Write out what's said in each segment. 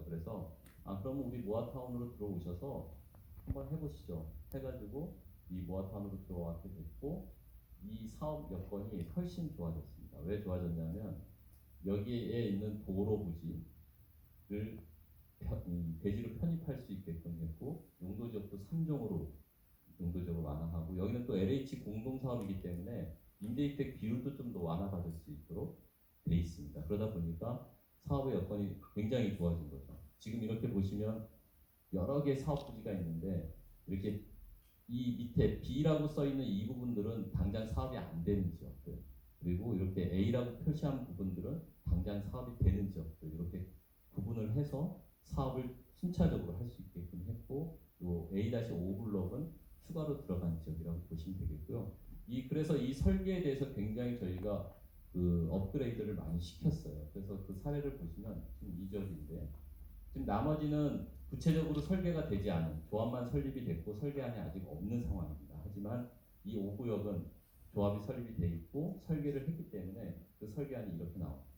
그래서 그러면 우리 모아타운으로 들어오셔서 한번 해보시죠. 해가지고 이 모아타운으로 들어왔게 됐고 이 사업 여건이 훨씬 좋아졌습니다. 왜 좋아졌냐면 여기에 있는 도로 부지를 대지로 편입할 수 있게끔 했고 용도지역도 3종으로 용도적으로 완화하고 여기는 또 LH 공동사업이기 때문에 임대주택 비율도 좀 더 완화받을 수 있도록 돼 있습니다. 그러다 보니까 사업의 여건이 굉장히 좋아진 거죠. 지금 이렇게 보시면 여러 개의 사업 부지가 있는데 이렇게 이 밑에 B라고 써 있는 이 부분들은 당장 사업이 안 되는 지역들, 그리고 이렇게 A라고 표시한 부분들은 당장 사업이 되는 지역들, 이렇게 구분을 해서 사업을 순차적으로 할 수 있게끔 했고, 요 A-5 블록은 추가로 들어간 지역이라고 보시면 되겠고요. 그래서 이 설계에 대해서 굉장히 저희가 그 업그레이드를 많이 시켰어요. 그래서 그 사례를 보시면 지금 이 지역인데, 지금 나머지는 구체적으로 설계가 되지 않은, 조합만 설립이 됐고 설계안이 아직 없는 상황입니다. 하지만 이 5구역은 조합이 설립이 돼 있고 설계를 했기 때문에 그 설계안이 이렇게 나옵니다.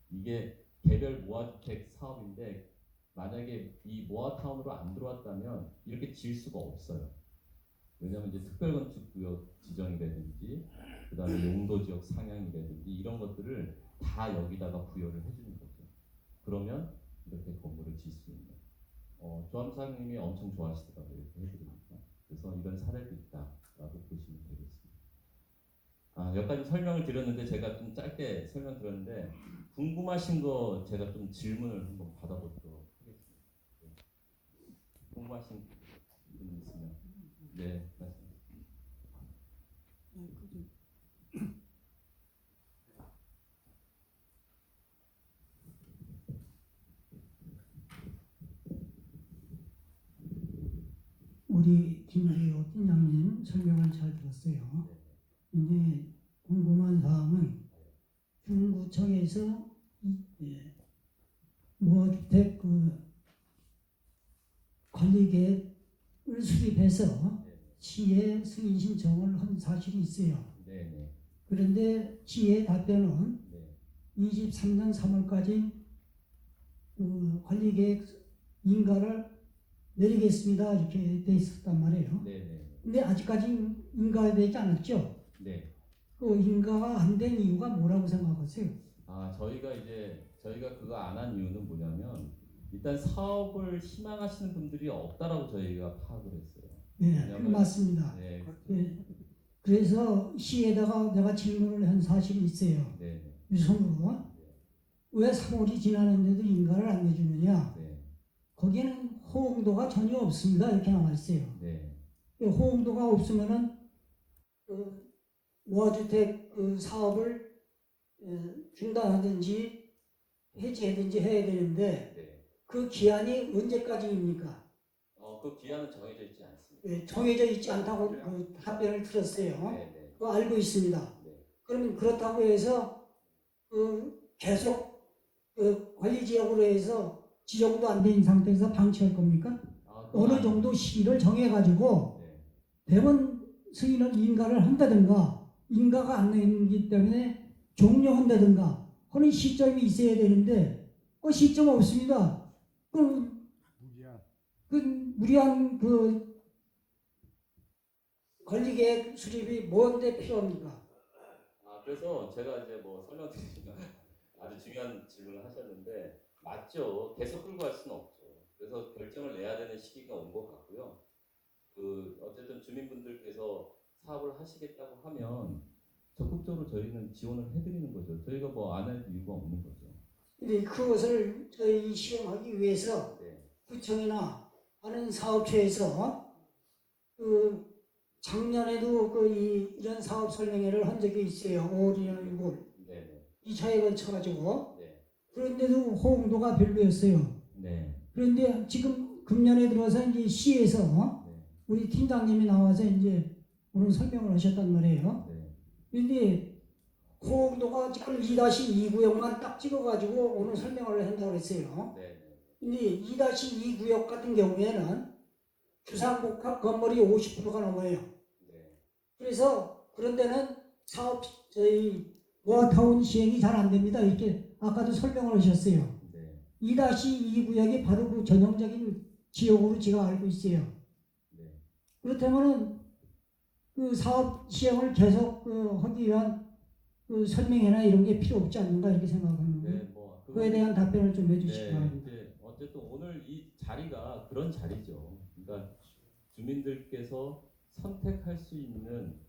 이게 개별 모아주택 사업인데 만약에 이 모아타운으로 안 들어왔다면 이렇게 지을 수가 없어요. 왜냐하면 이제 특별건축구역 지정이라든지 그 다음에 용도지역 상향이라든지 이런 것들을 다 여기다가 부여를 해주는 거죠. 그러면 이렇게 건물을 지을 수 있는. 조합사장님이 엄청 좋아하시더라고요. 이렇게 해드리니까. 그래서 이런 사례도 있다라고 보시면 되겠습니다. 여기까지 설명을 드렸는데 제가 좀 짧게 설명드렸는데 궁금하신 거 제가 좀 질문을 한번 받아보도록 하겠습니다. 네. 궁금하신 분 있으면 네, 말씀하세요. 우리 김혜호 팀장님 설명을 잘 들었어요. 이제 궁금한 사항은 중구청에서 모아주택 관리계획을 수립해서 시에 승인 신청을 한 사실이 있어요. 그런데 시의 답변은 23년 3월까지 관리계획 인가를 내리겠습니다 이렇게 돼 있었단 말이에요. 근데 아직까지 인가되지 않았죠? 네. 그 인가가 안 된 이유가 뭐라고 생각하세요? 저희가 그거 안 한 이유는 뭐냐면 일단 사업을 희망하시는 분들이 없다라고 저희가 파악을 했어요. 네, 맞습니다. 네. 네. 그래서 시에다가 내가 질문을 한 사실이 있어요. 네. 유성으로. 왜 3월이 지났는데도 인가를 안 내주느냐? 네. 거기에는 호응도가 전혀 없습니다. 이렇게 나와 있어요. 네. 호응도가 없으면은 모아주택 사업을 중단하든지 해지하든지 해야 되는데 네. 그 기한이 언제까지입니까? 그 기한은 정해져 있지 않습니다. 네, 정해져 있지 않다고 그 답변을 들었어요. 네. 그거 알고 있습니다. 네. 그러면 그렇다고 해서 계속 관리지역으로 해서 지정도 안 된 상태에서 방치할 겁니까? 어느 정도 시기를 정해가지고 대원 승인을 인가를 한다든가 인가가 안 되기 때문에 종료한다든가 하는 시점이 있어야 되는데 그 시점 없습니다. 무리한 관리계획 수립이 뭔데 필요합니까? 그래서 제가 이제 설명드리면 아주 중요한 질문을 하셨는데 맞죠. 계속 끌고 갈 수는 없죠. 그래서 결정을 내야 되는 시기가 온 것 같고요. 어쨌든 주민분들께서 사업을 하시겠다고 하면 적극적으로 저희는 지원을 해드리는 거죠. 저희가 안 할 이유가 없는 거죠. 근데 그것을 저희 시행하기 위해서 구청이나 하는 사업체에서 작년에도 이런 사업 설명회를 한 적이 있어요. 5월이나 6월. 2차에 걸쳐가지고. 그런데도 호응도가 별로였어요. 그런데 지금 금년에 들어서 이제 시에서 우리 팀장님이 나와서 이제 오늘 설명을 하셨단 말이에요. 그런데 호응도가 지금 2-2 구역만 딱 찍어가지고 오늘 설명을 한다고 했어요. 근데 2-2 구역 같은 경우에는 주상복합 건물이 50%가 넘어요. 그래서 그런 데는 저희 모아타운 시행이 잘 안 됩니다. 이렇게 아까도 설명을 하셨어요. 2-2 구역이 바로 그 전형적인 지역으로 제가 알고 있어요. 네. 그렇다면은 그 사업 시행을 계속 하기 위한 그 설명회나 이런 게 필요 없지 않는가 이렇게 생각하는데 네, 뭐 그에 대한 답변을 좀 해주시기 네, 바랍니다. 이제 어쨌든 오늘 이 자리가 그런 자리죠. 그러니까 주민들께서 선택할 수 있는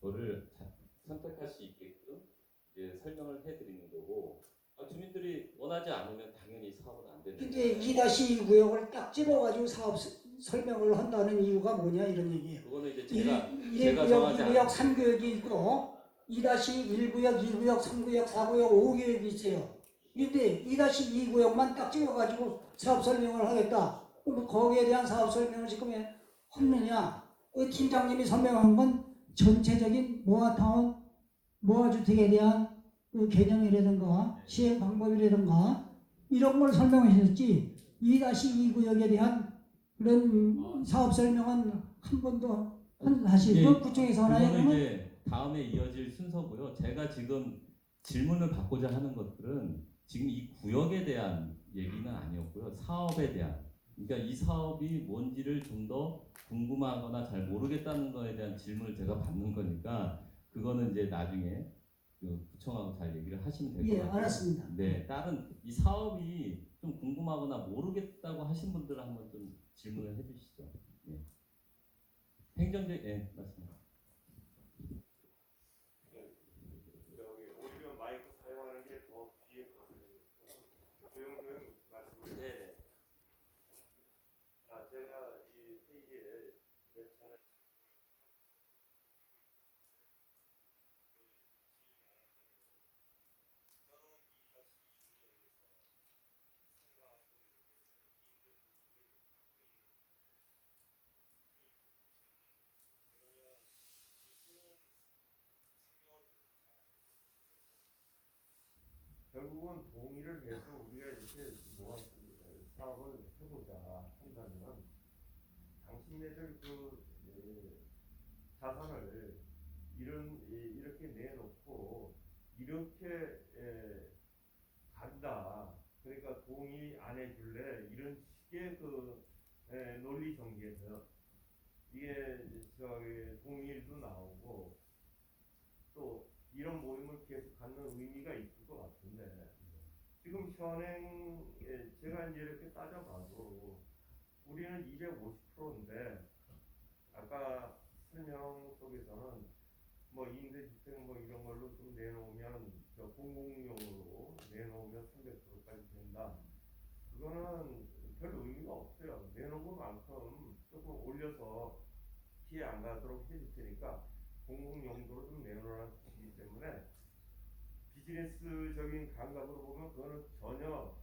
거를 선택할 수 있게끔 이제 설명을 해드리는 거고, 주민들이 원하지 않으면 당연히 사업은 안 되는 근데 거예요. 2-2 구역을 딱 집어가지고 사업 설명을 한다는 이유가 뭐냐 이런 얘기예요. 그거는 이제 1구역, 정하지 2구역, 않은 3구역이 있고 2-1구역, 2구역, 3구역, 4구역, 5구역이 있어요. 근데 2-2 구역만 딱 찍어가지고 사업 설명을 하겠다. 그럼 거기에 대한 사업 설명을 지금 했느냐? 그 팀장님이 설명한 건 전체적인 모아타운, 모아주택에 대한 그 개념이라든가 시행 방법이라든가 이런 걸 설명하셨지 2-2 구역에 대한 그런 사업 설명은 한 번도 사실 그 구청에서 하나요? 그거는 이제 다음에 이어질 순서고요. 제가 지금 질문을 받고자 하는 것들은 지금 이 구역에 대한 얘기는 아니었고요. 사업에 대한, 그러니까 이 사업이 뭔지를 좀 더 궁금하거나 잘 모르겠다는 거에 대한 질문을 제가 받는 거니까 그거는 이제 나중에 그 구청하고 잘 얘기를 하시면 될 것 예, 같아요. 알았습니다. 네, 다른 이 사업이 좀 궁금하거나 모르겠다고 하신 분들은 한번 좀 질문을 해주시죠. 예. 행정적, 예, 맞습니다. 여기 오디오 마이크 사용하는 게 더 뒤에 가거든요. 조용조용 말씀을. 네. 자, 제가 이 회의에 몇 차례 결국은 동의를 해서 우리가 이렇게 사업을 해보자 한다면 당신네들 자산을 이렇게 내놓고 이렇게 간다. 그러니까 동의 안 해줄래 이런 식의 논리 전개에서 이게 동의도 나오고 또 이런 모임을 계속 갖는 의미가 있을 것 같은데 지금 현행 제가 이제 이렇게 따져봐도 우리는 250%인데 아까 설명 속에서는 뭐 임대주택 뭐 이런 걸로 좀 내놓으면 공공용으로 내놓으면 300%까지 된다. 그거는 별 의미가 없어요. 내놓은 것만큼 조금 올려서 피해 안 가도록 해줄 테니까 공공용도로 좀 내놓으라는 뜻이기 때문에 비즈니스적인 감각으로 보면 그거는 전혀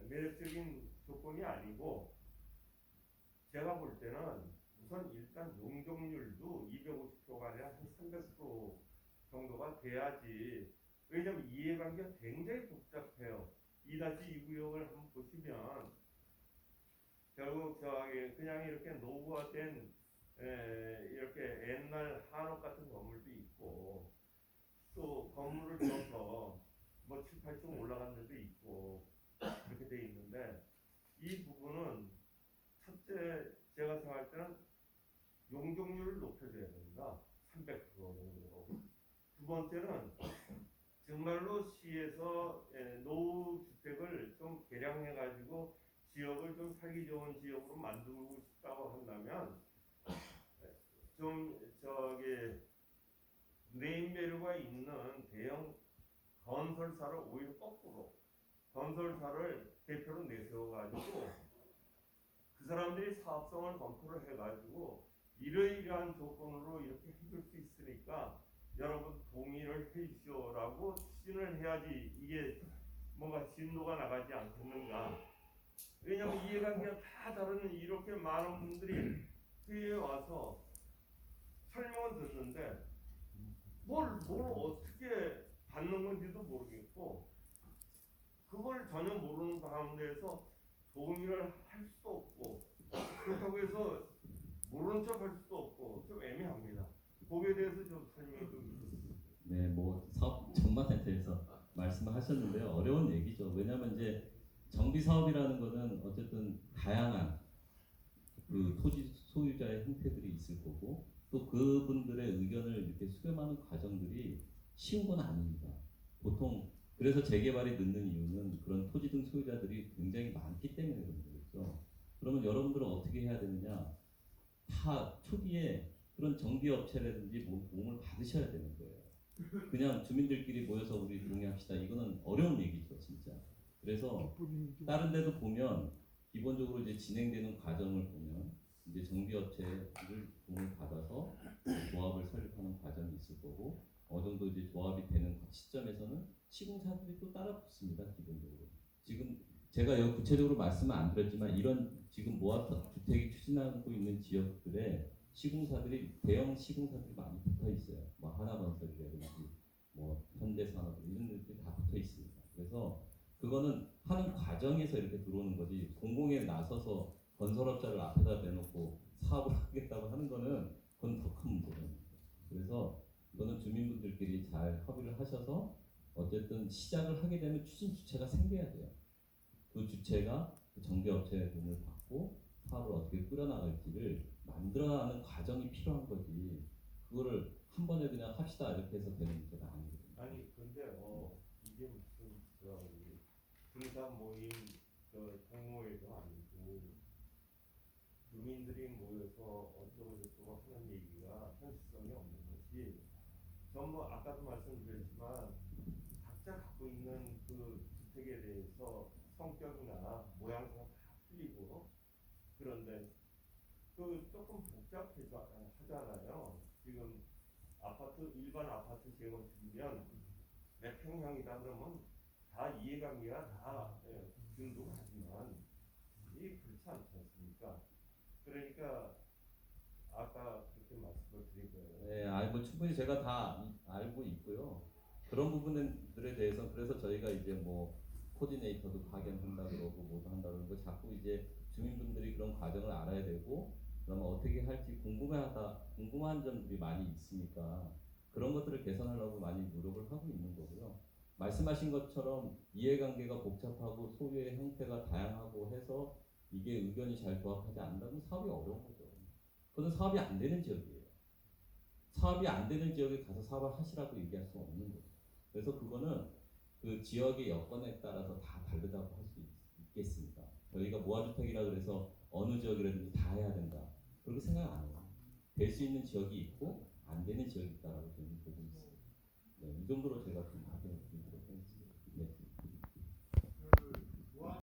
매력적인 조건이 아니고 제가 볼 때는 우선 일단 용적률도 250%가 아니라 한 300% 정도가 돼야지. 왜냐하면 이해관계가 굉장히 복잡해요. 2-2 구역을 한번 보시면 결국 그냥 이렇게 노후화된 이렇게 옛날 한옥 같은 건물도 있고 또 건물을 지어서 뭐 7, 8층 올라간 데도 있고 그렇게 돼 있는데 이 부분은 첫째 제가 생각할 때는 용적률을 높여줘야 됩니다. 300% 정도로. 두 번째는 정말로 시에서 노후 주택을 좀 개량해 가지고 지역을 좀 살기 좋은 지역으로 만들고 싶다고 한다면 좀 네임밸류가 있는 대형 건설사를 오히려 거꾸로 건설사를 대표로 내세워 가지고 그 사람들이 사업성을 검토를 해 가지고 이러이러한 조건으로 이렇게 해줄 수 있으니까 여러분 동의를 해 주시오라고 추진을 해야지 이게 뭔가 진도가 나가지 않겠는가. 왜냐하면 이해관계가 다 다른 이렇게 많은 분들이 회의에 와서 설명은 듣는데 뭘 어떻게 받는 건지도 모르겠고 그걸 전혀 모르는 가운데에서 동의를 할 수도 없고 그렇다고 해서 모르는 척 할 수도 없고 좀 애매합니다. 거기에 대해서 좀 설명을 좀 드리겠습니다. 네, 뭐 사업 전반에 대해서 말씀을 하셨는데요. 어려운 얘기죠. 왜냐하면 이제 정비 사업이라는 것은 어쨌든 다양한 그 토지 소유자의 형태들이 있을 거고 또 그분들의 의견을 이렇게 수렴하는 과정들이 쉬운 건 아닙니다. 보통 그래서 재개발이 늦는 이유는 그런 토지 등 소유자들이 굉장히 많기 때문에 그런 거겠죠. 그러면 여러분들은 어떻게 해야 되느냐? 다 초기에 그런 정비업체라든지 몸을 받으셔야 되는 거예요. 그냥 주민들끼리 모여서 우리 동의합시다. 이거는 어려운 얘기죠, 진짜. 그래서 다른 데도 보면 기본적으로 이제 진행되는 과정을 보면 이제 정비업체를 도움을 받아서 조합을 설립하는 과정이 있을 거고 어느 정도 이제 조합이 되는 시점에서는 시공사들이 또 따라 붙습니다, 기본적으로. 지금 제가 여기 구체적으로 말씀은 안 드렸지만 이런 지금 모아타 주택이 추진하고 있는 지역들에 시공사들이 대형 시공사들이 많이 붙어 있어요. 뭐 하나건설이라든지 뭐 현대산업 이런 데들이 다 붙어 있습니다. 그래서 그거는 하는 과정에서 이렇게 들어오는 거지 공공에 나서서 건설업자를 앞에다 대놓고 사업을 하겠다고 하는 거는 그건 더 큰 문제입니다. 그래서 이거는 주민분들끼리 잘 협의를 하셔서 어쨌든 시작을 하게 되면 추진 주체가 생겨야 돼요. 그 주체가 그 정비업체의 도움을 받고 사업을 어떻게 꾸려나갈지를 만들어가는 과정이 필요한 거지. 그거를 한 번에 그냥 합시다 이렇게 해서 되는 문제가 아니거든요. 아니 근데 이게 무슨 저기 분산 모임 동호회도 아니고 주민들이 모여서 어쩌고 하는 얘기가 현실성이 없는 것이 전부 아까도 말씀드렸지만 각자 갖고 있는 그 주택에 대해서 성격이나 모양새가 다 틀리고 그런데 그 조금 복잡하잖아요. 지금 아파트 일반 아파트 재건축이면 몇 평형이다 그러면 다 이해관계가 다 기준도 하지만 이게 그렇지 않지 않습니까? 그러니까 아까 그렇게 말씀을 드린 거예요. 네, 뭐 충분히 제가 다 알고 있고요. 그런 부분들에 대해서 그래서 저희가 이제 뭐 코디네이터도 파견한다 그러고 뭐도 한다 그러고 자꾸 이제 주민분들이 그런 과정을 알아야 되고 그러면 어떻게 할지 궁금한 점들이 많이 있으니까 그런 것들을 개선하려고 많이 노력을 하고 있는 거고요. 말씀하신 것처럼 이해관계가 복잡하고 소유의 형태가 다양하고 해서 이게 의견이 잘 조합하지 않는다면 사업이 어려운 거죠. 그건 사업이 안 되는 지역이에요. 사업이 안 되는 지역에 가서 사업을 하시라고 얘기할 수 없는 거죠. 그래서 그거는 그 지역의 여건에 따라서 다 다르다고 할 수 있겠습니다. 저희가 모아주택이라 그래서 어느 지역이라든지 다 해야 된다. 그렇게 생각 안 해요. 될 수 있는 지역이 있고 안 되는 지역이 있다라고 저는 보고 있습니다. 네, 이 정도로 제가 좀 답변을